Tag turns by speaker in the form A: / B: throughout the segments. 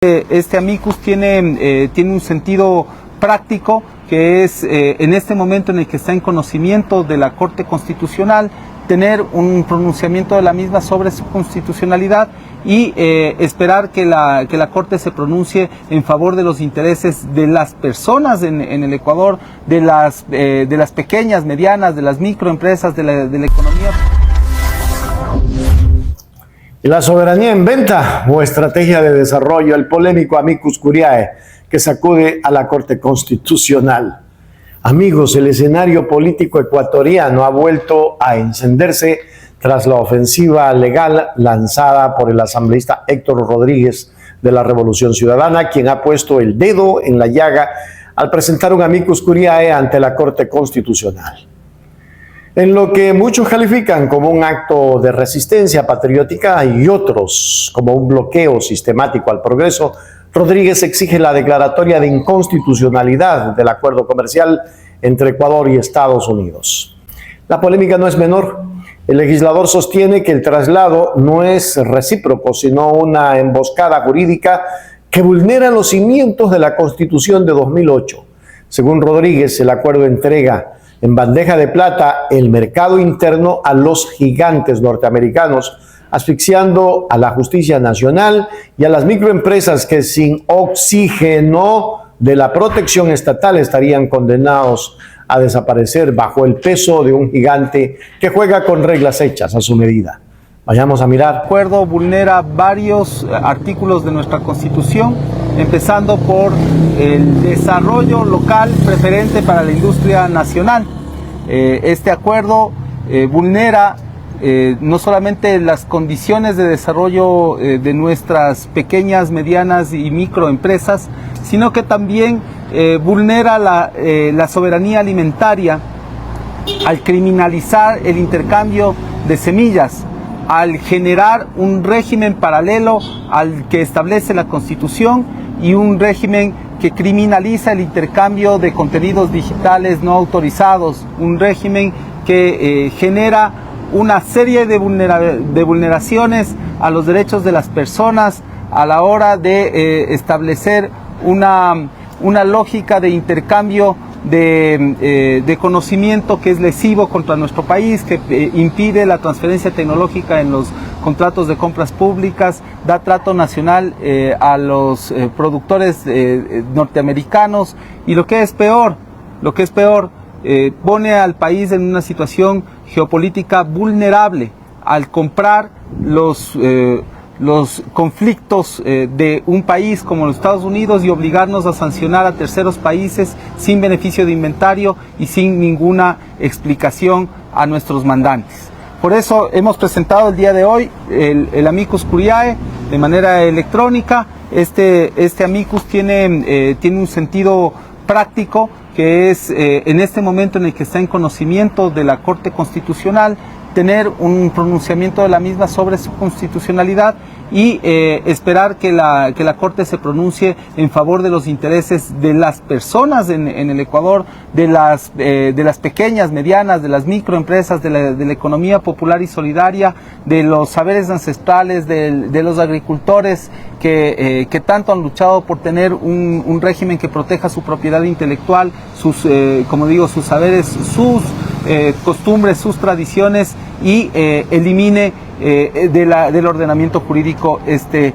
A: Este amicus tiene un sentido práctico, que es en este momento en el que está en conocimiento de la Corte Constitucional, tener un pronunciamiento de la misma sobre su constitucionalidad y esperar que la Corte se pronuncie en favor de los intereses de las personas en el Ecuador, de las pequeñas, medianas, de las microempresas, de la economía.
B: ¿La soberanía en venta o estrategia de desarrollo? El polémico amicus curiae que sacude a la Corte Constitucional. Amigos, el escenario político ecuatoriano ha vuelto a encenderse tras la ofensiva legal lanzada por el asambleísta Héctor Rodríguez de la Revolución Ciudadana, quien ha puesto el dedo en la llaga al presentar un amicus curiae ante la Corte Constitucional. En lo que muchos califican como un acto de resistencia patriótica y otros como un bloqueo sistemático al progreso, Rodríguez exige la declaratoria de inconstitucionalidad del acuerdo comercial entre Ecuador y Estados Unidos. La polémica no es menor. El legislador sostiene que el traslado no es recíproco, sino una emboscada jurídica que vulnera los cimientos de la Constitución de 2008. Según Rodríguez, el acuerdo entrega en bandeja de plata el mercado interno a los gigantes norteamericanos, asfixiando a la justicia nacional y a las microempresas que sin oxígeno de la protección estatal estarían condenados a desaparecer bajo el peso de un gigante que juega con reglas hechas a su medida. Vayamos a mirar.
A: El acuerdo vulnera varios artículos de nuestra Constitución, empezando por el desarrollo local preferente para la industria nacional. Este acuerdo vulnera no solamente las condiciones de desarrollo de nuestras pequeñas, medianas y microempresas, sino que también vulnera la soberanía alimentaria al criminalizar el intercambio de semillas, al generar un régimen paralelo al que establece la Constitución y un régimen que criminaliza el intercambio de contenidos digitales no autorizados, un régimen que genera una serie de vulneraciones a los derechos de las personas a la hora de establecer una lógica de intercambio de conocimiento que es lesivo contra nuestro país, que impide la transferencia tecnológica en los contratos de compras públicas, da trato nacional a los productores norteamericanos y lo que es peor, pone al país en una situación geopolítica vulnerable al comprar los conflictos de un país como los Estados Unidos y obligarnos a sancionar a terceros países sin beneficio de inventario y sin ninguna explicación a nuestros mandantes. Por eso hemos presentado el día de hoy el amicus curiae de manera electrónica. Este amicus tiene un sentido práctico, que es en este momento en el que está en conocimiento de la Corte Constitucional, tener un pronunciamiento de la misma sobre su constitucionalidad y esperar que la Corte se pronuncie en favor de los intereses de las personas en el Ecuador, de las pequeñas, medianas, de las microempresas, de la economía popular y solidaria, de los saberes ancestrales, de los agricultores que tanto han luchado por tener un régimen que proteja su propiedad intelectual, sus saberes, sus costumbres, sus tradiciones y elimine del ordenamiento jurídico este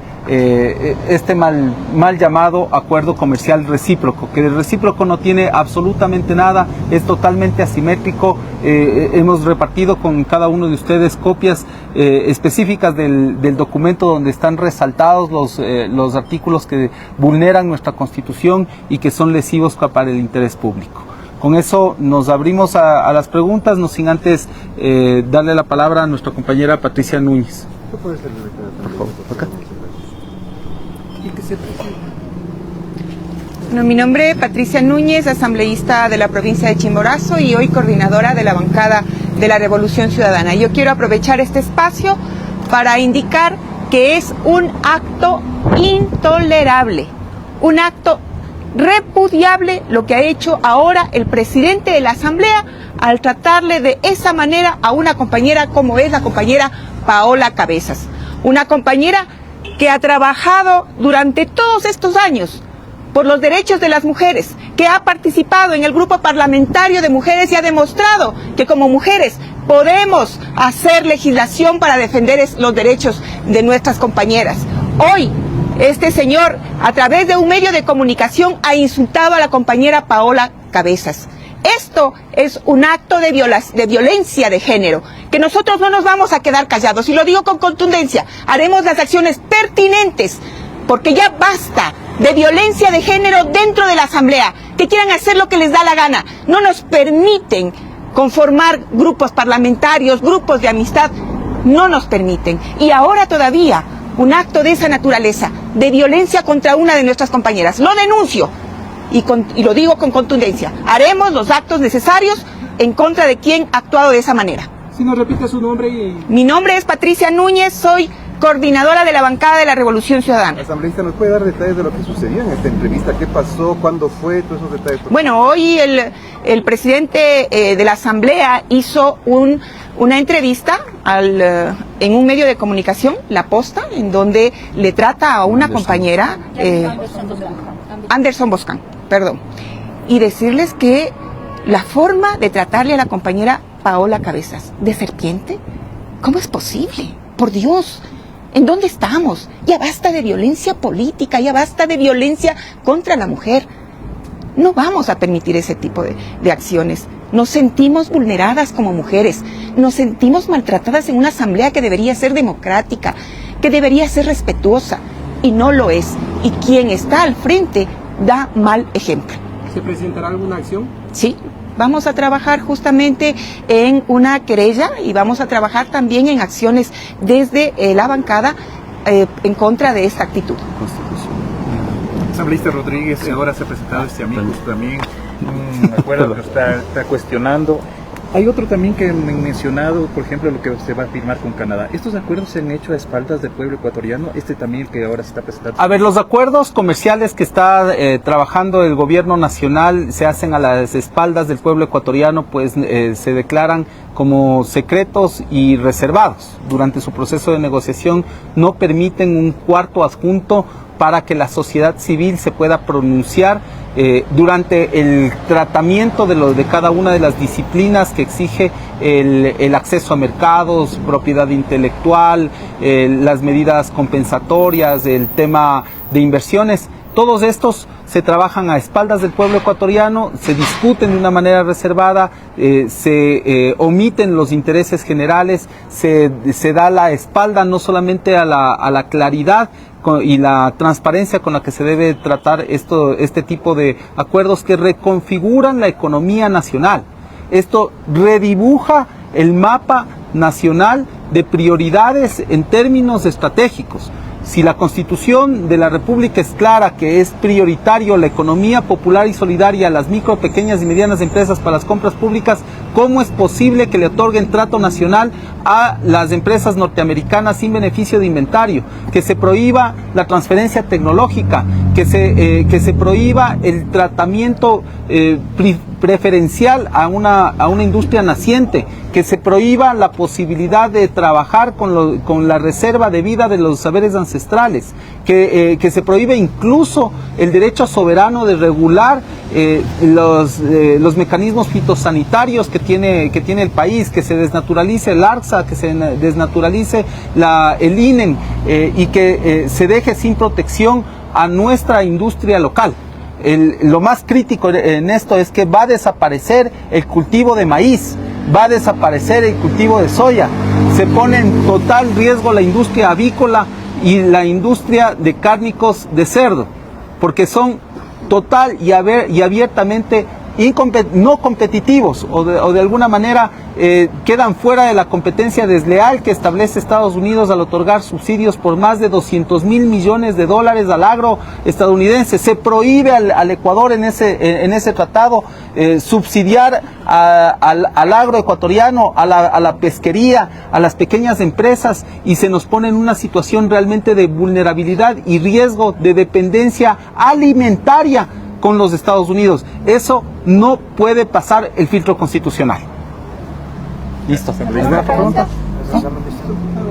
A: mal llamado acuerdo comercial recíproco, que de recíproco no tiene absolutamente nada, es totalmente asimétrico. Hemos repartido con cada uno de ustedes copias específicas del documento donde están resaltados los artículos que vulneran nuestra Constitución y que son lesivos para el interés público. Con eso nos abrimos a las preguntas, no sin antes darle la palabra a nuestra compañera Patricia Núñez.
C: Por favor, acá.
D: Bueno, mi nombre es Patricia Núñez, asambleísta de la provincia de Chimborazo y hoy coordinadora de la bancada de la Revolución Ciudadana. Yo quiero aprovechar este espacio para indicar que es un acto intolerable, un acto repudiable lo que ha hecho ahora el presidente de la Asamblea al tratarle de esa manera a una compañera como es la compañera Paola Cabezas, una compañera que ha trabajado durante todos estos años por los derechos de las mujeres, que ha participado en el grupo parlamentario de mujeres y ha demostrado que como mujeres podemos hacer legislación para defender los derechos de nuestras compañeras. Hoy, este señor, a través de un medio de comunicación, ha insultado a la compañera Paola Cabezas. Esto es un acto de violencia de género, que nosotros no nos vamos a quedar callados, y lo digo con contundencia, haremos las acciones pertinentes, porque ya basta de violencia de género dentro de la Asamblea, que quieran hacer lo que les da la gana. No nos permiten conformar grupos parlamentarios, grupos de amistad, no nos permiten. Y ahora todavía un acto de esa naturaleza, de violencia contra una de nuestras compañeras. Lo denuncio y lo digo con contundencia. Haremos los actos necesarios en contra de quien ha actuado de esa manera.
C: Si nos repite su nombre y...
D: Mi nombre es Patricia Núñez, soy coordinadora de la bancada de la Revolución Ciudadana.
C: Asambleísta, ¿nos puede dar detalles de lo que sucedió en esta entrevista? ¿Qué pasó? ¿Cuándo fue? Todos esos detalles.
D: Bueno, hoy el presidente de la Asamblea hizo una entrevista en un medio de comunicación, La Posta, en donde le trata a una compañera, Anderson Boscan, perdón, y decirles que la forma de tratarle a la compañera Paola Cabezas, de serpiente, ¿cómo es posible? Por Dios, ¿en dónde estamos? Ya basta de violencia política, ya basta de violencia contra la mujer. No vamos a permitir ese tipo de acciones. Nos sentimos vulneradas como mujeres, nos sentimos maltratadas en una asamblea que debería ser democrática, que debería ser respetuosa, y no lo es. Y quien está al frente da mal ejemplo.
C: ¿Se presentará alguna acción?
D: Sí, vamos a trabajar justamente en una querella y vamos a trabajar también en acciones desde la bancada en contra de esta actitud.
E: Asambleísta Rodríguez, ahora se ha presentado este amicus también, un acuerdo que está cuestionando. Hay otro también que han mencionado, por ejemplo, lo que se va a firmar con Canadá. ¿Estos acuerdos se han hecho a espaldas del pueblo ecuatoriano? Este también que ahora se está presentando.
A: A ver, los acuerdos comerciales que está trabajando el gobierno nacional se hacen a las espaldas del pueblo ecuatoriano, pues se declaran como secretos y reservados. Durante su proceso de negociación no permiten un cuarto adjunto para que la sociedad civil se pueda pronunciar durante el tratamiento de cada una de las disciplinas que exige el acceso a mercados, propiedad intelectual, las medidas compensatorias, el tema de inversiones. Todos estos se trabajan a espaldas del pueblo ecuatoriano, se discuten de una manera reservada, se omiten los intereses generales, se da la espalda no solamente a la claridad y la transparencia con la que se debe tratar este tipo de acuerdos que reconfiguran la economía nacional. Esto redibuja el mapa nacional de prioridades en términos estratégicos. Si la Constitución de la República es clara que es prioritario la economía popular y solidaria a las micro, pequeñas y medianas empresas para las compras públicas, ¿cómo es posible que le otorguen trato nacional a las empresas norteamericanas sin beneficio de inventario? Que se prohíba la transferencia tecnológica, que se prohíba el tratamiento preferencial a una industria naciente, que se prohíba la posibilidad de trabajar con la reserva de vida de los saberes ancestrales, que se prohíbe incluso el derecho soberano de regular los mecanismos fitosanitarios que tiene el país, que se desnaturalice el ARSA, que se desnaturalice el INEM y que se deje sin protección a nuestra industria local. Lo más crítico en esto es que va a desaparecer el cultivo de maíz, va a desaparecer el cultivo de soya, se pone en total riesgo la industria avícola y la industria de cárnicos de cerdo, porque son total y abiertamente no competitivos o de alguna manera quedan fuera de la competencia desleal que establece Estados Unidos al otorgar subsidios por más de $200 mil millones al agro estadounidense. Se prohíbe al Ecuador en ese tratado subsidiar al agro ecuatoriano, a la pesquería, a las pequeñas empresas, y se nos pone en una situación realmente de vulnerabilidad y riesgo de dependencia alimentaria con los Estados Unidos. Eso no puede pasar el filtro constitucional. Listo.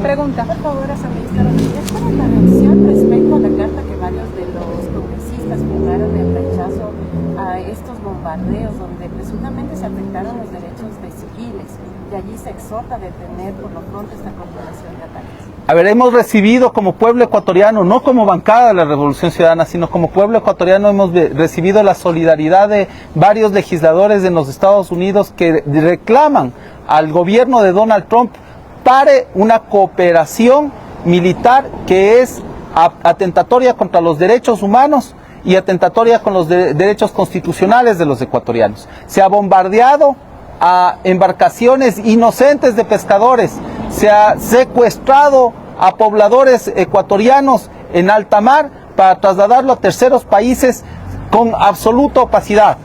F: Pregunta. Por favor, asambleísta Rodríguez, ¿cuál es la reacción respecto a la carta que varios de los congresistas firmaron en rechazo a estos bombardeos donde presuntamente se afectaron los derechos de civiles? Y allí se exhorta a detener por lo pronto esta corporación de ataques.
A: A ver, hemos recibido como pueblo ecuatoriano, no como bancada de la Revolución Ciudadana, sino como pueblo ecuatoriano hemos recibido la solidaridad de varios legisladores de los Estados Unidos que reclaman al gobierno de Donald Trump pare una cooperación militar que es atentatoria contra los derechos humanos y atentatoria con los derechos constitucionales de los ecuatorianos. Se ha bombardeado a embarcaciones inocentes de pescadores, se ha secuestrado a pobladores ecuatorianos en alta mar para trasladarlo a terceros países con absoluta opacidad.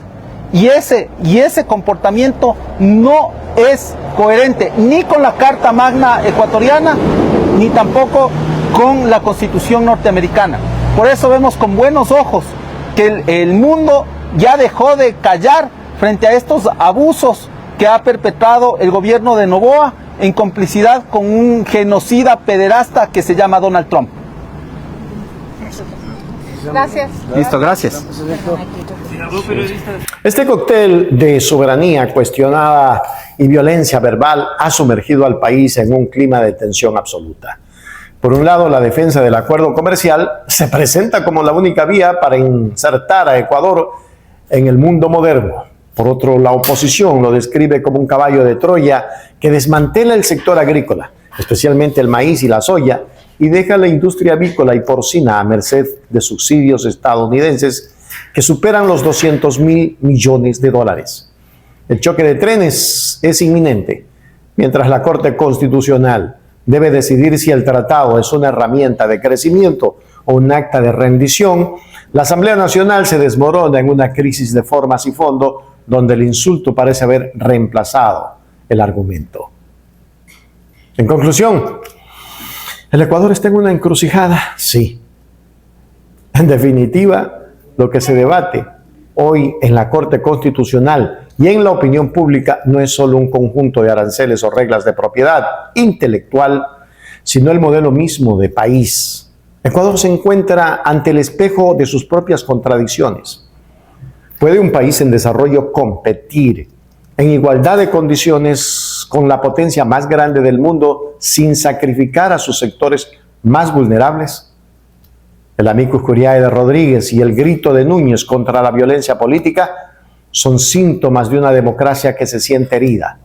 A: Y ese comportamiento no es coherente ni con la Carta Magna ecuatoriana, ni tampoco con la Constitución norteamericana. Por eso vemos con buenos ojos que el mundo ya dejó de callar frente a estos abusos que ha perpetrado el gobierno de Noboa en complicidad con un genocida pederasta que se llama Donald Trump.
F: Gracias.
A: Listo, gracias.
B: Este cóctel de soberanía cuestionada y violencia verbal ha sumergido al país en un clima de tensión absoluta. Por un lado, la defensa del acuerdo comercial se presenta como la única vía para insertar a Ecuador en el mundo moderno. Por otro, la oposición lo describe como un caballo de Troya que desmantela el sector agrícola, especialmente el maíz y la soya, y deja la industria avícola y porcina a merced de subsidios estadounidenses que superan los 200.000 millones de dólares. El choque de trenes es inminente, mientras la Corte Constitucional debe decidir si el tratado es una herramienta de crecimiento o un acta de rendición. La Asamblea Nacional se desmorona en una crisis de formas y fondo donde el insulto parece haber reemplazado el argumento. En conclusión, ¿el Ecuador está en una encrucijada? Sí. En definitiva, lo que se debate hoy en la Corte Constitucional y en la opinión pública no es solo un conjunto de aranceles o reglas de propiedad intelectual, sino el modelo mismo de país. Ecuador se encuentra ante el espejo de sus propias contradicciones. ¿Puede un país en desarrollo competir en igualdad de condiciones con la potencia más grande del mundo sin sacrificar a sus sectores más vulnerables? El amicus curiae de Rodríguez y el grito de Núñez contra la violencia política son síntomas de una democracia que se siente herida.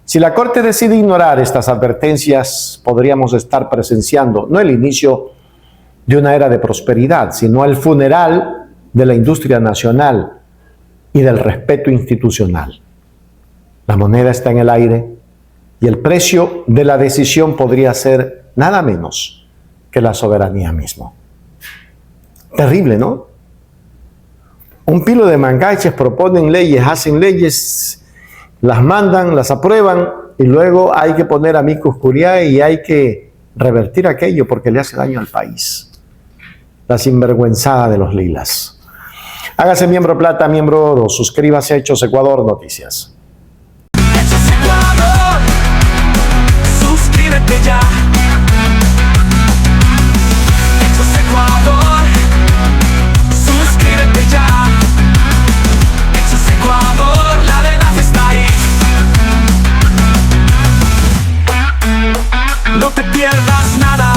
B: Si la Corte decide ignorar estas advertencias, podríamos estar presenciando no el inicio de una era de prosperidad, sino el funeral de la industria nacional y del respeto institucional. La moneda está en el aire y el precio de la decisión podría ser nada menos que la soberanía misma. Terrible, ¿no? Un pilo de mangaches proponen leyes, hacen leyes, las mandan, las aprueban y luego hay que poner amicus curiae y hay que revertir aquello porque le hace daño al país. La sinvergüenzada de los lilas. Hágase miembro plata, miembro oro, suscríbase a Hechos Ecuador Noticias.
G: Hechos Ecuador, suscríbete ya. Hechos Ecuador, suscríbete ya. Hechos Ecuador, la verdad está ahí. No te pierdas nada,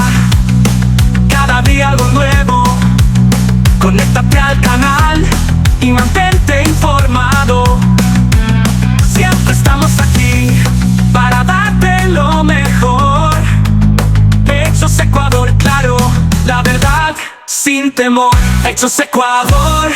G: cada día algo nuevo. Conéctate al canal y mantente informado. Siempre estamos aquí para darte lo mejor. Hechos Ecuador, claro, la verdad sin temor. Hechos Ecuador.